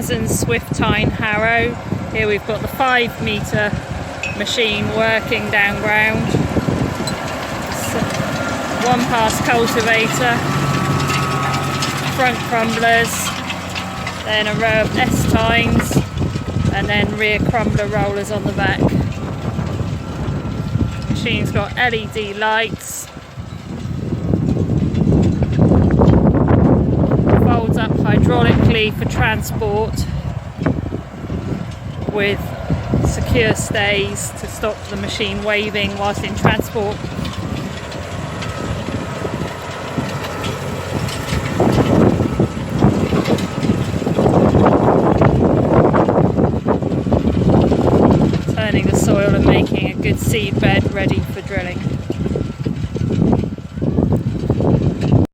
Amazon's Swiftine Harrow. Here we've got the 5-metre machine working down ground. One pass cultivator, front crumblers, then a row of S-tines, and then rear crumbler rollers on the back. Machine's got LED lights, folds up hydraulically for transport with secure stays to stop the machine waving whilst in transport. Turning the soil and making a good seed bed ready for drilling.